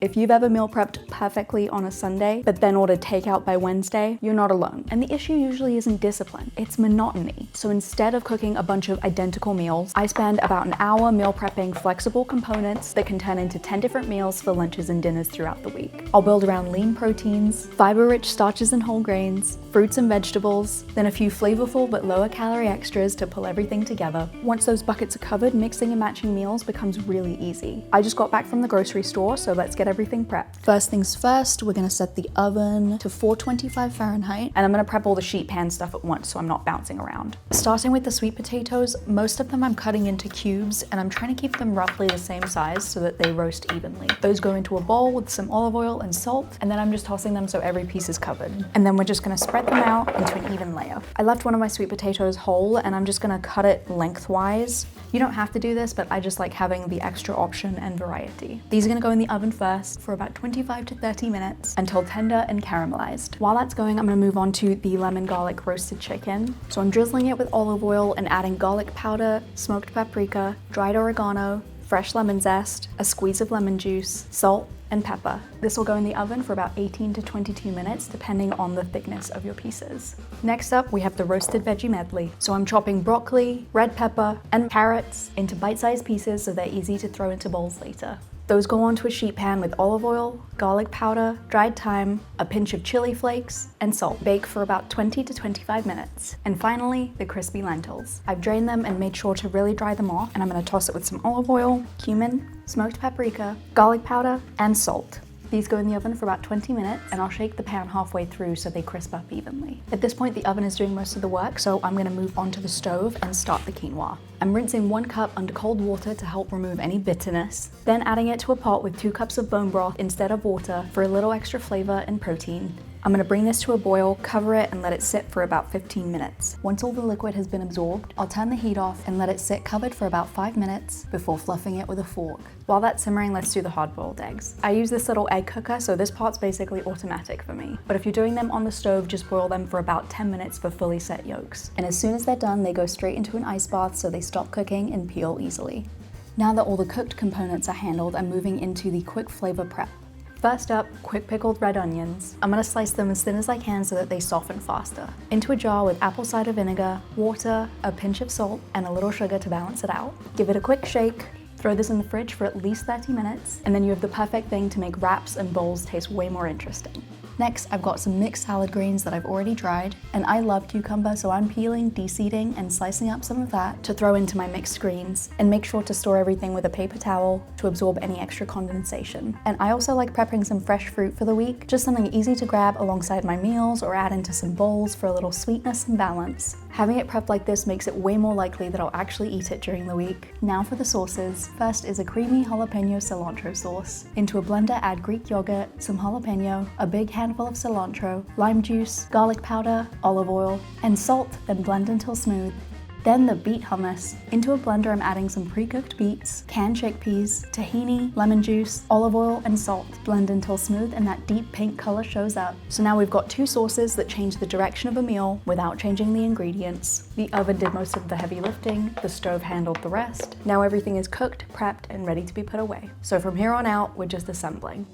If you've ever meal prepped perfectly on a Sunday, but then ordered takeout by Wednesday, you're not alone. And the issue usually isn't discipline, it's monotony. So instead of cooking a bunch of identical meals, I spend about an hour meal prepping flexible components that can turn into 10 different meals for lunches and dinners throughout the week. I'll build around lean proteins, fiber-rich starches and whole grains, fruits and vegetables, then a few flavorful but lower calorie extras to pull everything together. Once those buckets are covered, mixing and matching meals becomes really easy. I just got back from the grocery store, so let's get everything prepped. First things first, we're gonna set the oven to 425 Fahrenheit, and I'm gonna prep all the sheet pan stuff at once so I'm not bouncing around. Starting with the sweet potatoes, most of them I'm cutting into cubes, and I'm trying to keep them roughly the same size so that they roast evenly. Those go into a bowl with some olive oil and salt, and then I'm just tossing them so every piece is covered. And then we're just gonna spread them out into an even layer. I left one of my sweet potatoes whole, and I'm just gonna cut it lengthwise. You don't have to do this, but I just like having the extra option and variety. These are gonna go in the oven first for about 25 to 30 minutes until tender and caramelized. While that's going, I'm gonna move on to the lemon garlic roasted chicken. So I'm drizzling it with olive oil and adding garlic powder, smoked paprika, dried oregano, fresh lemon zest, a squeeze of lemon juice, salt, and pepper. This will go in the oven for about 18 to 22 minutes, depending on the thickness of your pieces. Next up, we have the roasted veggie medley. So I'm chopping broccoli, red pepper, and carrots into bite-sized pieces so they're easy to throw into bowls later. Those go onto a sheet pan with olive oil, garlic powder, dried thyme, a pinch of chili flakes, and salt. Bake for about 20 to 25 minutes. And finally, the crispy lentils. I've drained them and made sure to really dry them off, and I'm gonna toss it with some olive oil, cumin, smoked paprika, garlic powder, and salt. These go in the oven for about 20 minutes, and I'll shake the pan halfway through so they crisp up evenly. At this point, the oven is doing most of the work, so I'm gonna move onto the stove and start the quinoa. I'm rinsing 1 cup under cold water to help remove any bitterness, then adding it to a pot with 2 cups of bone broth instead of water for a little extra flavor and protein. I'm gonna bring this to a boil, cover it, and let it sit for about 15 minutes. Once all the liquid has been absorbed, I'll turn the heat off and let it sit covered for about 5 minutes before fluffing it with a fork. While that's simmering, let's do the hard-boiled eggs. I use this little egg cooker, so this part's basically automatic for me. But if you're doing them on the stove, just boil them for about 10 minutes for fully set yolks. And as soon as they're done, they go straight into an ice bath so they stop cooking and peel easily. Now that all the cooked components are handled, I'm moving into the quick flavor prep. First up, quick pickled red onions. I'm gonna slice them as thin as I can so that they soften faster. Into a jar with apple cider vinegar, water, a pinch of salt, and a little sugar to balance it out. Give it a quick shake. Throw this in the fridge for at least 30 minutes, and then you have the perfect thing to make wraps and bowls taste way more interesting. Next, I've got some mixed salad greens that I've already dried, and I love cucumber, so I'm peeling, de-seeding, and slicing up some of that to throw into my mixed greens, and make sure to store everything with a paper towel to absorb any extra condensation. And I also like prepping some fresh fruit for the week, just something easy to grab alongside my meals or add into some bowls for a little sweetness and balance. Having it prepped like this makes it way more likely that I'll actually eat it during the week. Now for the sauces. First is a creamy jalapeno cilantro sauce. Into a blender, add Greek yogurt, some jalapeno, a big handful of cilantro, lime juice, garlic powder, olive oil, and salt, then blend until smooth. Then the beet hummus. Into a blender, I'm adding some pre-cooked beets, canned chickpeas, tahini, lemon juice, olive oil, and salt. Blend until smooth and that deep pink color shows up. So now we've got 2 sauces that change the direction of a meal without changing the ingredients. The oven did most of the heavy lifting, the stove handled the rest. Now everything is cooked, prepped, and ready to be put away. So from here on out, we're just assembling.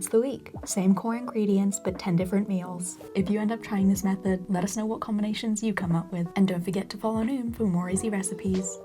once a week. Same core ingredients, but 10 different meals. If you end up trying this method, let us know what combinations you come up with. And don't forget to follow Noom for more easy recipes.